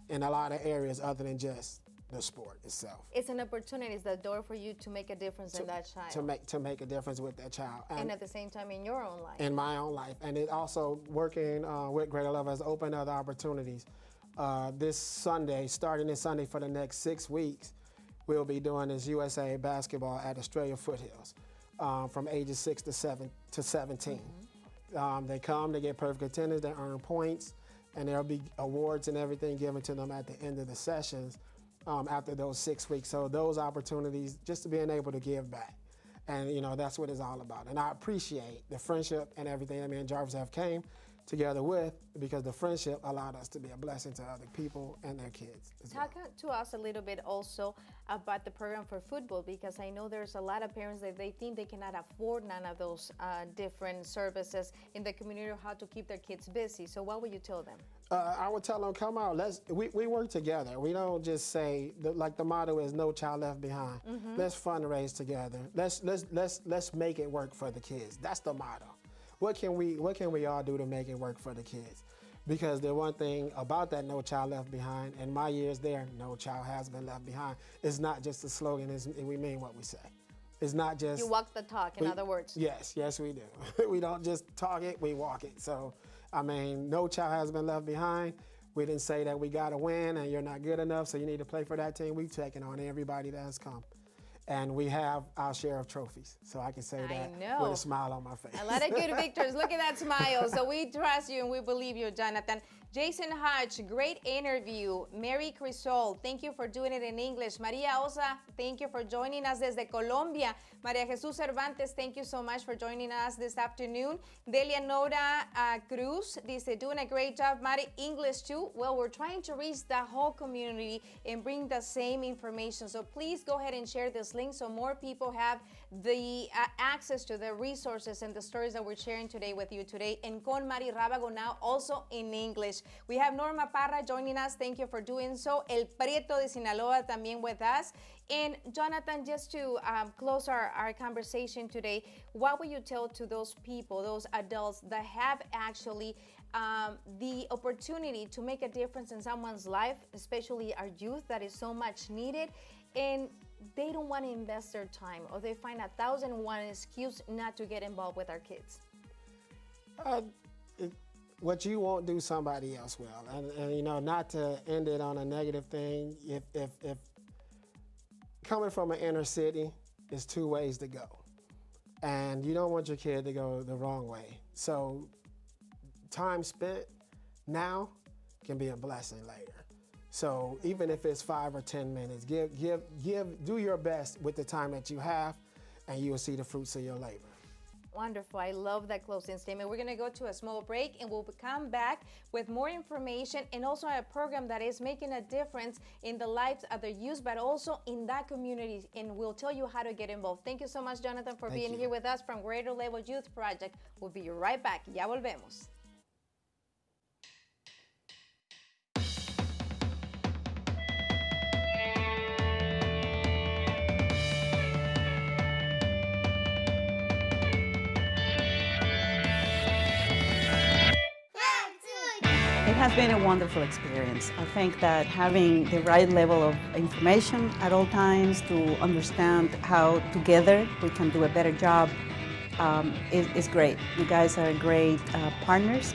Speaker 10: in a lot of areas other than just the sport itself.
Speaker 1: It's an opportunity, it's the door for you to make a difference in that child.
Speaker 10: To make a difference with that child.
Speaker 1: And at the same time in your own life.
Speaker 10: In my own life. And it also, working with Greater Love has opened other opportunities. This Sunday, starting this Sunday for the next 6 weeks, we'll be doing this USA basketball at Australia Foothills from ages 6 to 17. They come, they get perfect attendance, they earn points, and there'll be awards and everything given to them at the end of the sessions after those 6 weeks. So those opportunities, just being able to give back. And you know, that's what it's all about. And I appreciate the friendship and everything that me and Jarvis have came together with, because the friendship allowed us to be a blessing to other people and their kids.
Speaker 1: Talk to us a little bit also about the program for football, because I know there's a lot of parents that they think they cannot afford none of those different services in the community, or how to keep their kids busy. So what would you tell them?
Speaker 10: I would tell them, come out. We work together. We don't just say, like the motto is "No child left behind." Let's fundraise together. Let's make it work for the kids. That's the motto. What can we all do to make it work for the kids? Because the one thing about that "No child left behind," in my years there, no child has been left behind. It's not just a slogan. We mean what we say. It's not just...
Speaker 1: You walk the talk, in other words.
Speaker 10: Yes, we do. We don't just talk it, we walk it. So, I mean, no child has been left behind. We didn't say that we got to win and you're not good enough, so you need to play for that team. We've taken on everybody that has come. And we have our share of trophies. So I can say that with a smile on my face.
Speaker 1: A lot of good victories. Look at that smile. So we trust you and we believe you, Jonathan. Jason Hodge, great interview. Mary Crisol, thank you for doing it in English. Maria Osa, thank you for joining us desde Colombia. Maria Jesus Cervantes, thank you so much for joining us this afternoon. Delia Nora Cruz, dice, doing a great job. Mari, English too. Well, we're trying to reach the whole community and bring the same information. So please go ahead and share this link so more people have the access to the resources and the stories that we're sharing today with you today. And con Mary Rabago now also in English. We have Norma Parra joining us. Thank you for doing so. El Prieto de Sinaloa también with us. And Jonathan, just to close our conversation today, what would you tell to those people, those adults that have actually the opportunity to make a difference in someone's life, especially our youth that is so much needed, and they don't want to invest their time, or they find 1,001 excuse not to get involved with our kids?
Speaker 10: What you won't do, somebody else will. And you know, not to end it on a negative thing, if coming from an inner city, is 2 ways to go. And you don't want your kid to go the wrong way. So time spent now can be a blessing later. So even if it's 5 or 10 minutes, do your best with the time that you have, and you will see the fruits of your labor.
Speaker 1: Wonderful. I love that closing statement. We're going to go to a small break and we'll come back with more information and also a program that is making a difference in the lives of the youth, but also in that community. And we'll tell you how to get involved. Thank you so much, Jonathan, for being here with us from Greater Level Youth Project. We'll be right back. Ya volvemos.
Speaker 3: It has been a wonderful experience. I think that having the right level of information at all times to understand how together we can do a better job is great. You guys are great partners,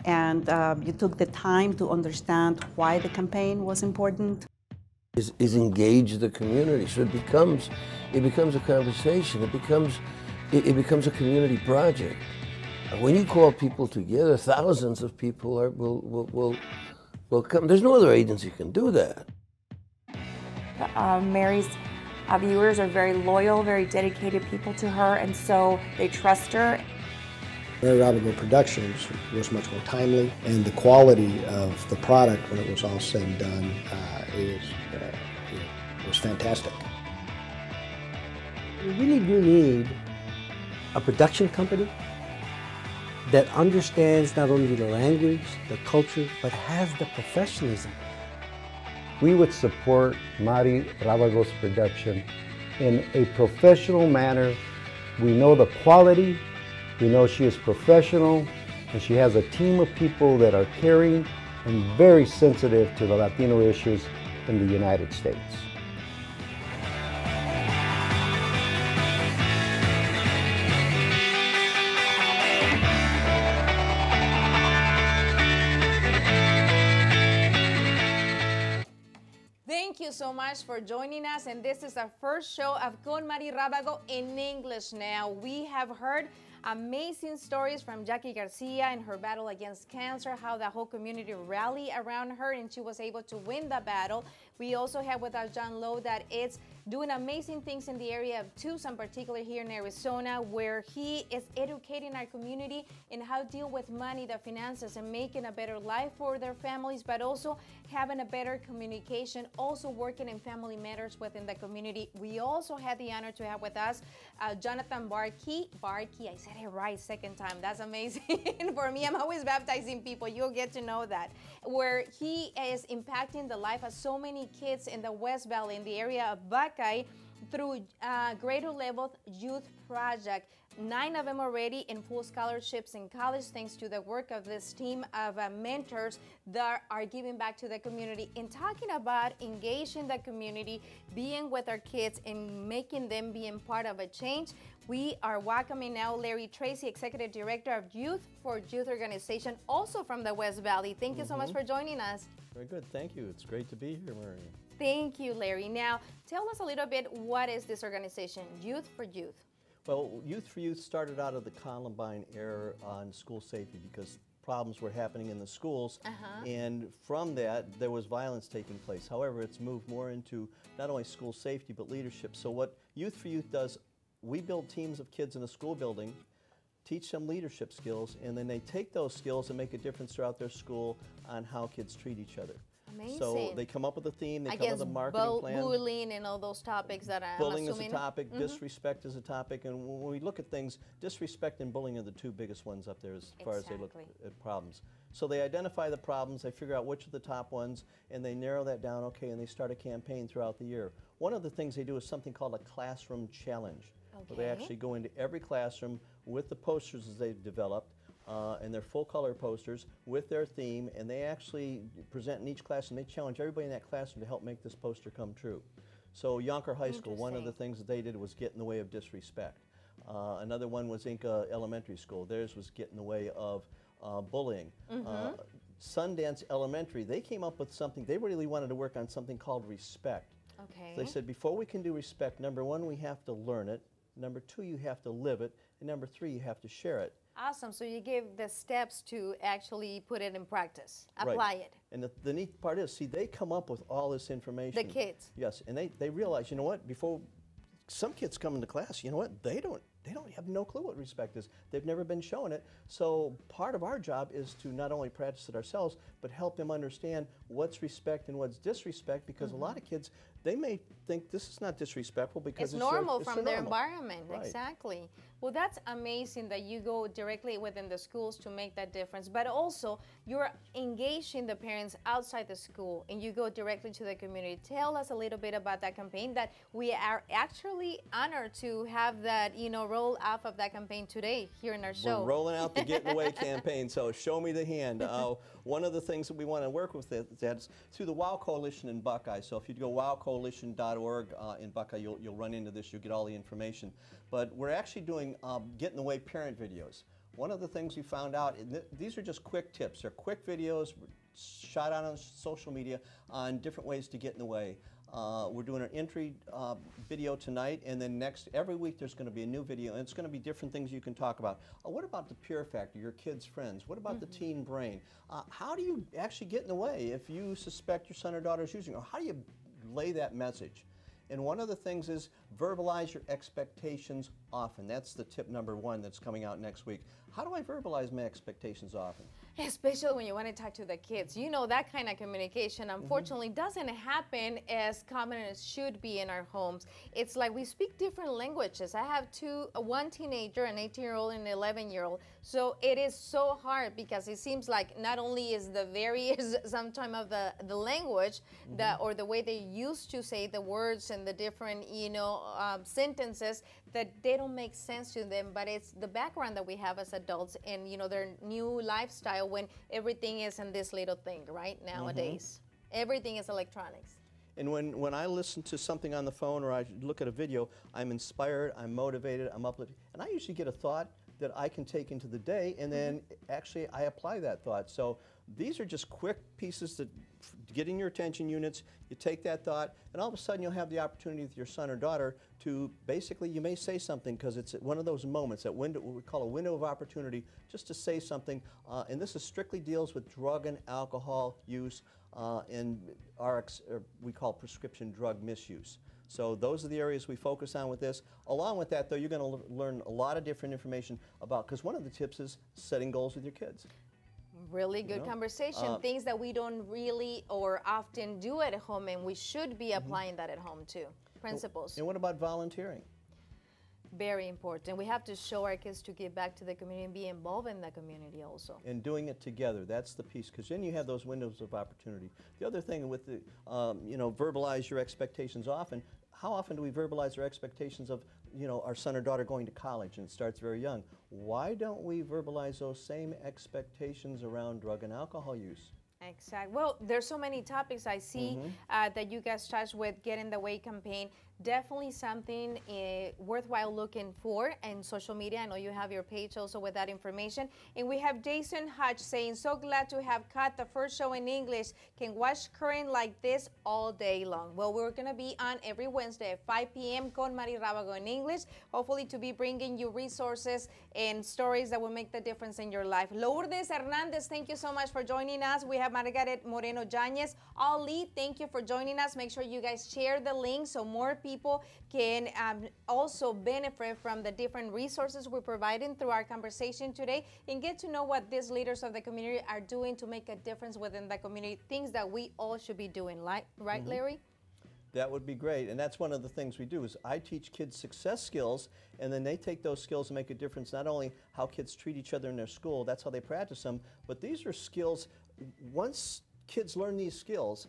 Speaker 3: and you took the time to understand why the campaign was important.
Speaker 4: Is engage the community, so it becomes a conversation. It becomes a community project. When you call people together, thousands of people will come. There's no other agency can do that.
Speaker 5: Mary's viewers are very loyal, very dedicated people to her, and so they trust her.
Speaker 6: Mary Rabago Productions was much more timely, and the quality of the product when it was all said and done was fantastic.
Speaker 7: We really do need a production company that understands not only the language, the culture, but has the professionalism.
Speaker 8: We would support Mary Rabago's production in a professional manner. We know the quality, We know she is professional, and she has a team of people that are caring and very sensitive to the Latino issues in the United States.
Speaker 1: Thank you so much for joining us, and this is our first show of Con Mary Rabago in English. Now, we have heard amazing stories from Jackie Garcia and her battle against cancer, how the whole community rallied around her and she was able to win the battle. We also have with us John Lowe that is doing amazing things in the area of Tucson, particularly here in Arizona, where he is educating our community in how to deal with money, the finances, and making a better life for their families, but also having a better communication, also working in family matters within the community. We also had the honor to have with us Jonathan Barkey. I said it right second time. That's amazing. For me, I'm always baptizing people. You'll get to know that. Where he is impacting the life of so many kids in the West Valley, in the area of Buckeye, through Grade Level Youth Project. 9 of them already in full scholarships in college, thanks to the work of this team of mentors that are giving back to the community and talking about engaging the community, being with our kids and making them being part of a change. We are welcoming now Larry Tracy, Executive Director of Youth for Youth Organization, also from the West Valley. Thank you so much for joining us.
Speaker 11: Very good, thank you. It's great to be here, Mary.
Speaker 1: Thank you, Larry. Now, tell us a little bit, what is this organization, Youth for Youth?
Speaker 11: Well, Youth for Youth started out of the Columbine era on school safety because problems were happening in the schools, and from that there was violence taking place. However, it's moved more into not only school safety but leadership. So what Youth for Youth does, we build teams of kids in a school building, teach them leadership skills, and then they take those skills and make a difference throughout their school on how kids treat each other.
Speaker 1: Amazing.
Speaker 11: So they come up with a theme, they come up with a marketing plan.
Speaker 1: Bullying and all those topics that I'm
Speaker 11: Bullying
Speaker 1: assuming.
Speaker 11: is a topic, disrespect is a topic, and when we look at things, disrespect and bullying are the two biggest ones up there as far as they look at problems. So they identify the problems, they figure out which are the top ones, and they narrow that down, okay, and they start a campaign throughout the year. One of the things they do is something called a classroom challenge. Okay. Where they actually go into every classroom with the posters that they've developed, and they're full color posters with their theme, and they actually present in each class, and they challenge everybody in that classroom to help make this poster come true. So Yonker High School, one of the things that they did was get in the way of disrespect. Another one was Inca Elementary School. Theirs was get in the way of bullying. Sundance Elementary, they came up with something, they really wanted to work on something called respect. Okay. So they said, before we can do respect, number one, we have to learn it. Number two, you have to live it. And number three, you have to share it.
Speaker 1: Awesome. So you give the steps to actually put it in practice, apply it.
Speaker 11: And the neat part is, see, they come up with all this information.
Speaker 1: The kids.
Speaker 11: Yes, and they realize, you know what, before some kids come into class, you know what, they don't have no clue what respect is. They've never been shown it. So part of our job is to not only practice it ourselves, but help them understand what's respect and what's disrespect, because a lot of kids, they may think this is not disrespectful because
Speaker 1: it's normal from their environment. Right. Exactly. Well, that's amazing that you go directly within the schools to make that difference, but also you're engaging the parents outside the school and you go directly to the community. Tell us a little bit about that campaign that we are actually honored to have that, roll off of that campaign today here in our show.
Speaker 11: We're rolling out the Get in the Way campaign, so show me the hand. One of the things that we want to work with that's through the WOW Coalition in Buckeye. So if you go wowcoalition.org in Buckeye, you'll run into this, you'll get all the information. But we're actually doing Get in the Way parent videos. One of the things we found out, and these are just quick tips. They're quick videos shot out on social media on different ways to get in the way. We're doing an entry video tonight, and then every week there's going to be a new video, and it's going to be different things you can talk about. What about the peer factor, your kids' friends? What about the teen brain? How do you actually get in the way if you suspect your son or daughter is using, or how do you lay that message? And one of the things is verbalize your expectations often. That's the tip number one that's coming out next week. How do I verbalize my expectations often?
Speaker 1: Especially when you want to talk to the kids. You know, that kind of communication, unfortunately, doesn't happen as common as should be in our homes. It's like we speak different languages. I have one teenager, an 18-year-old and an 11-year-old. So it is so hard because it seems like not only is the various sometime of the language or the way they used to say the words and the different, sentences, that they don't make sense to them, but it's the background that we have as adults and, their new lifestyle when everything is in this little thing, right, nowadays. Everything is electronics.
Speaker 11: And when I listen to something on the phone or I look at a video, I'm inspired, I'm motivated, I'm uplifted, and I usually get a thought that I can take into the day, and then actually I apply that thought. So these are just quick pieces that get in your attention units. You take that thought, and all of a sudden you'll have the opportunity with your son or daughter to basically, you may say something because it's one of those moments, that window, what we call a window of opportunity, just to say something. And this is strictly deals with drug and alcohol use and we call prescription drug misuse. So those are the areas we focus on with this. Along with that, though, you're going to learn a lot of different information about, because one of the tips is setting goals with your kids.
Speaker 1: Really good conversation, things that we don't really or often do at home, and we should be applying that at home too. Principles.
Speaker 11: And what about volunteering?
Speaker 1: Very important. We have to show our kids to give back to the community and be involved in the community also.
Speaker 11: And doing it together, that's the piece, because then you have those windows of opportunity. The other thing with the, verbalize your expectations often. How often do we verbalize our expectations of, our son or daughter going to college, and it starts very young? Why don't we verbalize those same expectations around drug and alcohol use?
Speaker 1: Exactly. Well, there's so many topics I see that you guys touched with Get in the Way campaign. Definitely something worthwhile looking for in social media. I know you have your page also with that information. And we have Jason Hodge saying, so glad to have caught the first show in English. Can watch current like this all day long. Well, we're going to be on every Wednesday at 5 p.m. con Mary Rabago in English, hopefully to be bringing you resources and stories that will make the difference in your life. Lourdes Hernandez, thank you so much for joining us. We have Margaret Moreno Yañez. Ali, thank you for joining us. Make sure you guys share the link so more people can also benefit from the different resources we're providing through our conversation today and get to know what these leaders of the community are doing to make a difference within the community, things that we all should be doing, right, Larry?
Speaker 11: That would be great, and that's one of the things we do is I teach kids success skills, and then they take those skills and make a difference, not only how kids treat each other in their school, that's how they practice them, but these are skills, once kids learn these skills,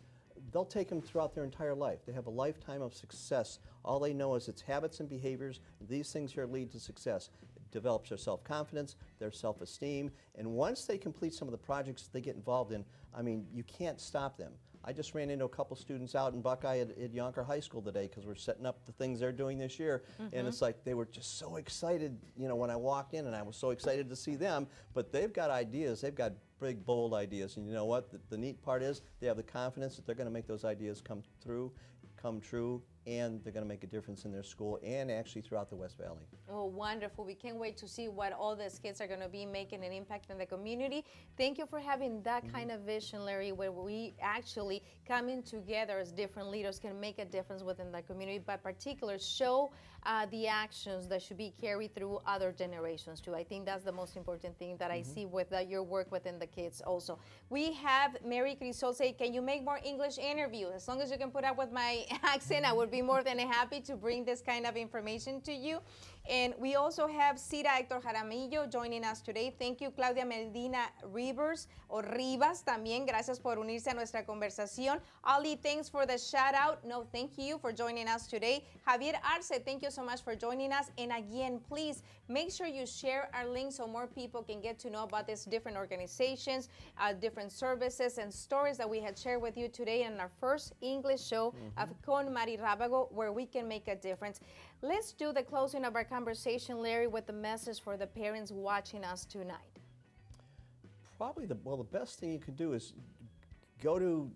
Speaker 11: they'll take them throughout their entire life. They have a lifetime of success. All they know is it's habits and behaviors. These things here lead to success. It develops their self-confidence, their self-esteem, and once they complete some of the projects they get involved in, I mean, you can't stop them. I just ran into a couple students out in Buckeye at Yonker High School today because we're setting up the things they're doing this year, and it's like they were just so excited, when I walked in, and I was so excited to see them, but they've got ideas, they've got big, bold ideas, and you know what? The neat part is they have the confidence that they're going to make those ideas come true, and they're going to make a difference in their school and actually throughout the West Valley.
Speaker 1: Oh, wonderful. We can't wait to see what all these kids are going to be making an impact in the community. Thank you for having that kind of vision, Larry, where we actually coming together as different leaders can make a difference within the community, but particularly show the actions that should be carried through other generations too. I think that's the most important thing that I see with your work within the kids also. We have Mary Crisol say, can you make more English interviews? As long as you can put up with my accent, I would be more than happy to bring this kind of information to you. And we also have Cira Hector Jaramillo joining us today. Thank you, Claudia Medina Rivas también. Gracias por unirse a nuestra conversación. Ali, thanks for the shout out. No, thank you for joining us today. Javier Arce, thank you so much for joining us. And again, please make sure you share our link so more people can get to know about these different organizations, different services and stories that we had shared with you today in our first English show of Con Mary Rabago, where we can make a difference. Let's do the closing of our conversation, Larry, with the message for the parents watching us tonight.
Speaker 11: Probably the best thing you can do is go to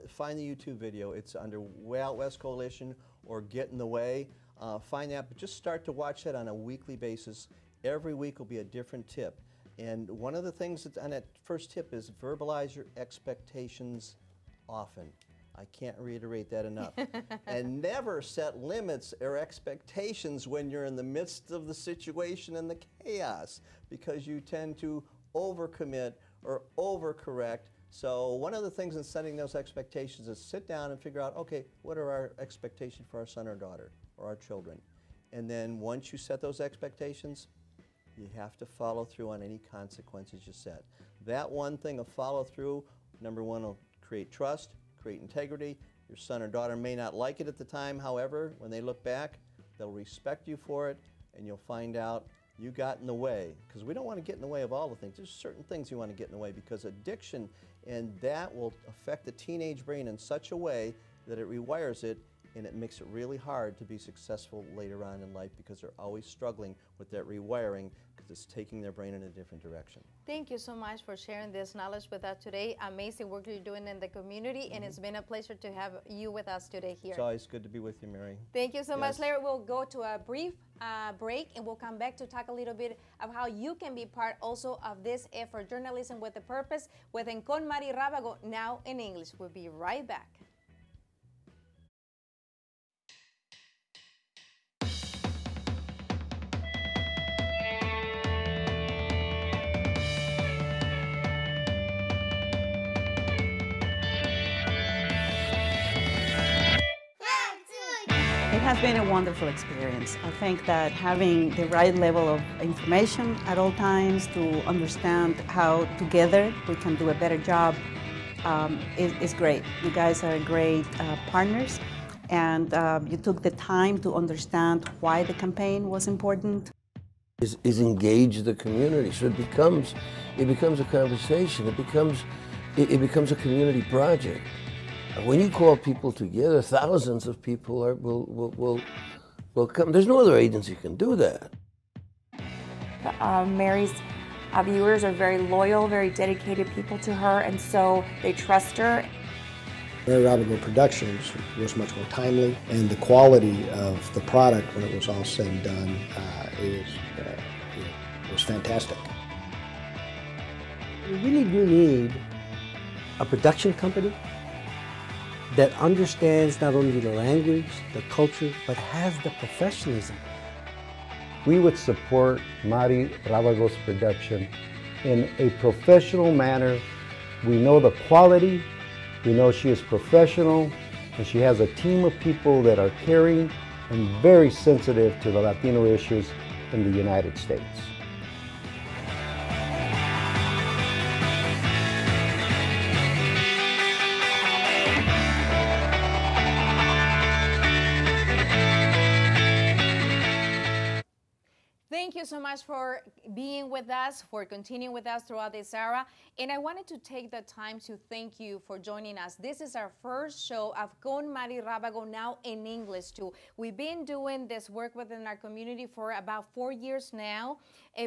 Speaker 11: find the YouTube video. It's under Way Out West Coalition or Get in the Way. Find that, but just start to watch that on a weekly basis. Every week will be a different tip. And one of the things that's on that first tip is verbalize your expectations often. I can't reiterate that enough. And never set limits or expectations when you're in the midst of the situation and the chaos, because you tend to overcommit or overcorrect. So one of the things in setting those expectations is sit down and figure out, okay, what are our expectations for our son or daughter or our children? And then once you set those expectations, you have to follow through on any consequences you set. That one thing of follow through, number one, will create trust, create integrity. Your son or daughter may not like it at the time. However, when they look back, they'll respect you for it, and you'll find out you got in the way. Because we don't want to get in the way of all the things. There's certain things you want to get in the way, because addiction, and that will affect the teenage brain in such a way that it rewires it, and it makes it really hard to be successful later on in life, because they're always struggling with that rewiring, because it's taking their brain in a different direction.
Speaker 1: Thank you so much for sharing this knowledge with us today. Amazing work you're doing in the community, and it's been a pleasure to have you with us today here.
Speaker 11: It's always good to be with you, Mary.
Speaker 1: Thank you so much, Larry. We'll go to a brief break, and we'll come back to talk a little bit of how you can be part also of this effort, Journalism with a Purpose, with Con Mary Rabago, now in English. We'll be right back.
Speaker 3: It has been a wonderful experience. I think that having the right level of information at all times to understand how together we can do a better job is great. You guys are great partners, and you took the time to understand why the campaign was important.
Speaker 4: Is engage the community, so it becomes a conversation. It becomes a community project. When you call people together, thousands of people will come. There's no other agency can do that.
Speaker 5: Mary's viewers are very loyal, very dedicated people to her, and so they trust her.
Speaker 6: Mary Rabago Productions was much more timely, and the quality of the product when it was all said and done was fantastic.
Speaker 7: We really do need a production company that understands not only the language, the culture, but has the professionalism.
Speaker 8: We would support Mary Rabago's production in a professional manner. We know the quality, we know she is professional, and she has a team of people that are caring and very sensitive to the Latino issues in the United States.
Speaker 1: Thank you so much for being with us, for continuing with us throughout this era. And I wanted to take the time to thank you for joining us. This is our first show of Con Mary Rabago, now in English too. We've been doing this work within our community for about 4 years now,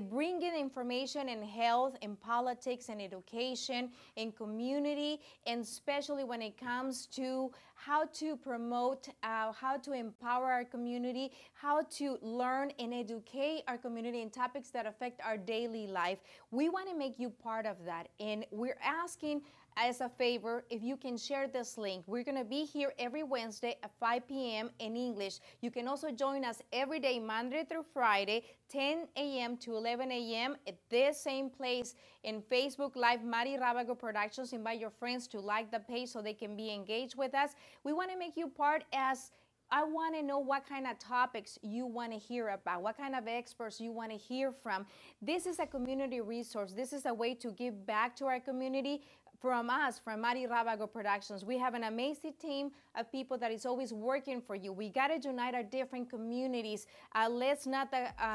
Speaker 1: bringing information in health, in politics, and education, in community, and especially when it comes to how to promote, how to empower our community, how to learn and educate our community in topics that affect our daily life. We want to make you part of that, and we're asking as a favor if you can share this link. We're going to be here every Wednesday at 5 p.m. in English. You can also join us every day, Monday through Friday, 10 a.m. to 11 a.m. at this same place in Facebook Live, Mary Rabago Productions. Invite your friends to like the page so they can be engaged with us. We want to make you part, as I want to know what kind of topics you want to hear about, what kind of experts you want to hear from. This is a community resource. This is a way to give back to our community. From us, from Mary Rabago Productions, we have an amazing team of people that is always working for you. We got to unite our different communities. Let's not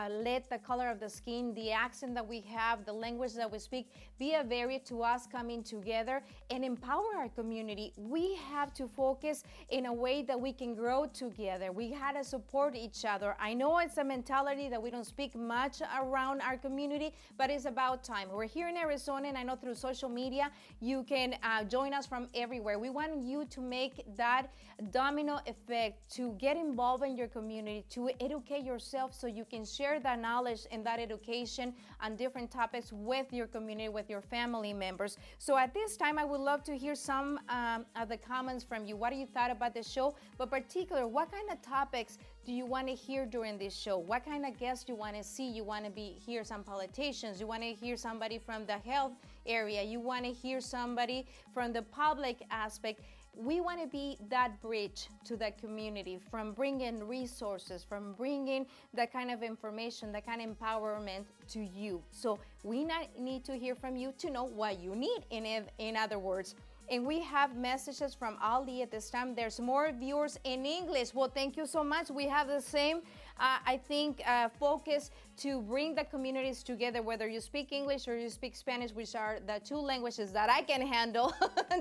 Speaker 1: let the color of the skin, the accent that we have, the language that we speak, be a barrier to us coming together and empower our community. We have to focus in a way that we can grow together. We had to support each other. I know it's a mentality that we don't speak much around our community, but it's about time. We're here in Arizona, and I know through social media, you can join us from everywhere. We want you to make that domino effect, to get involved in your community, to educate yourself so you can share that knowledge and that education on different topics with your community, with your family members. So at this time, I would love to hear some of the comments from you. What do you thought about the show? But particular, what kind of topics do you want to hear during this show? What kind of guests you want to see? You want to hear some politicians? You want to hear somebody from the health area, you want to hear somebody from the public aspect, we want to be that bridge to that community, from bringing resources, from bringing that kind of information, that kind of empowerment to you. So we need to hear from you to know what you need, in other words. And we have messages from Ali at this time. There's more viewers in English. Well, thank you so much. We have the same, I think, focus to bring the communities together, whether you speak English or you speak Spanish, which are the two languages that I can handle,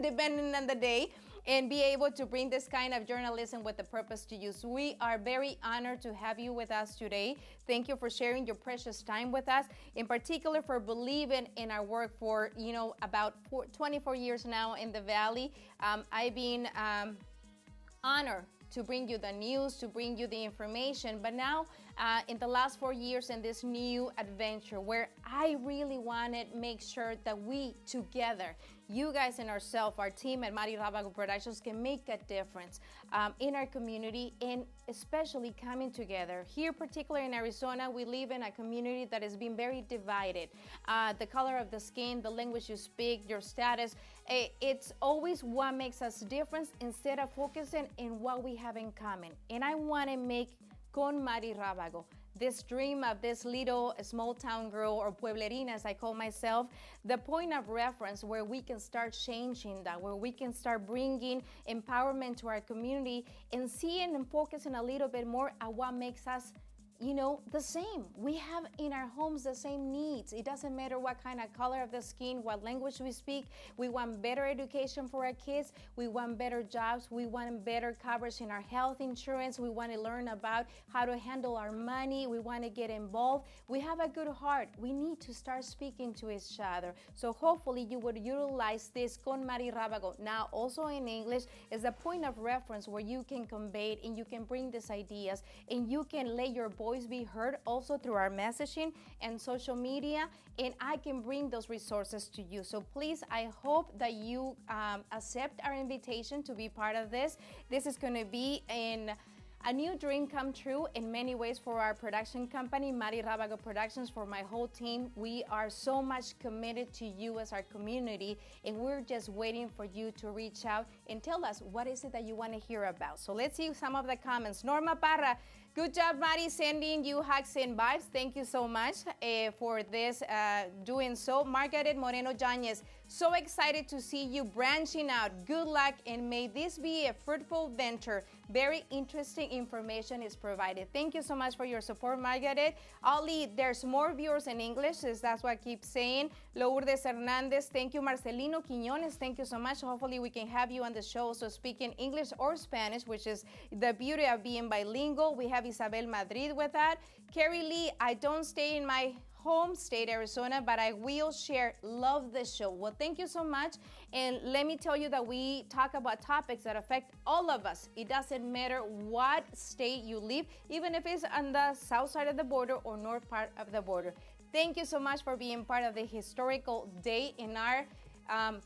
Speaker 1: depending on the day, and be able to bring this kind of journalism with the purpose to you. So we are very honored to have you with us today. Thank you for sharing your precious time with us, in particular for believing in our work for, about 24 years now in the Valley. I've been honored to bring you the news, to bring you the information, but now in the last 4 years in this new adventure where I really want to make sure that we together, you guys and ourselves, our team at Mary Rabago Productions, can make a difference in our community, and especially coming together. Here, particularly in Arizona, we live in a community that has been very divided. The color of the skin, the language you speak, your status, it's always what makes us different instead of focusing in what we have in common. And I want to make Con Mary Rabago, this dream of this little small town girl, or pueblerina as I call myself, the point of reference where we can start changing that, where we can start bringing empowerment to our community and seeing and focusing a little bit more on what makes us the same. We have in our homes the same needs. It doesn't matter what kind of color of the skin, what language we speak. We want better education for our kids. We want better jobs. We want better coverage in our health insurance. We want to learn about how to handle our money. We want to get involved. We have a good heart. We need to start speaking to each other. So hopefully you would utilize this Con Mary Rabago, now also in English, as a point of reference where you can convey it and you can bring these ideas and you can let your voice be heard also through our messaging and social media, and I can bring those resources to you. So please, I hope that you accept our invitation to be part of this. This is going to be a new dream come true in many ways for our production company, Mary Rabago Productions, for my whole team. We are so much committed to you as our community, and we're just waiting for you to reach out and tell us what is it that you want to hear about. So let's see some of the comments. Norma Parra, good job, Mari, sending you hugs and vibes. Thank you so much for this, doing so. Margaret Moreno Jañez, so excited to see you branching out. Good luck, and may this be a fruitful venture. Very interesting information is provided. Thank you so much for your support, Margaret. Ali, there's more viewers in English, that's what I keep saying. Lourdes Hernandez, thank you. Marcelino Quiñones, thank you so much. Hopefully we can have you on the show, so speaking English or Spanish, which is the beauty of being bilingual. We have Isabel Madrid with that. Carrie Lee, I don't stay in my home state, Arizona, but I will share. Love the show. Well, thank you so much. And let me tell you that we talk about topics that affect all of us. It doesn't matter what state you live, even if it's on the south side of the border or north part of the border. Thank you so much for being part of the historical day in our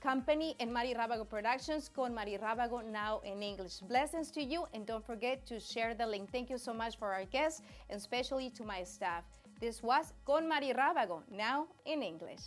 Speaker 1: company in Mary Rabago Productions, Con Mary Rabago, now in English. Blessings to you, and don't forget to share the link. Thank you so much for our guests, and especially to my staff. This was Con Mary Rabago, now in English.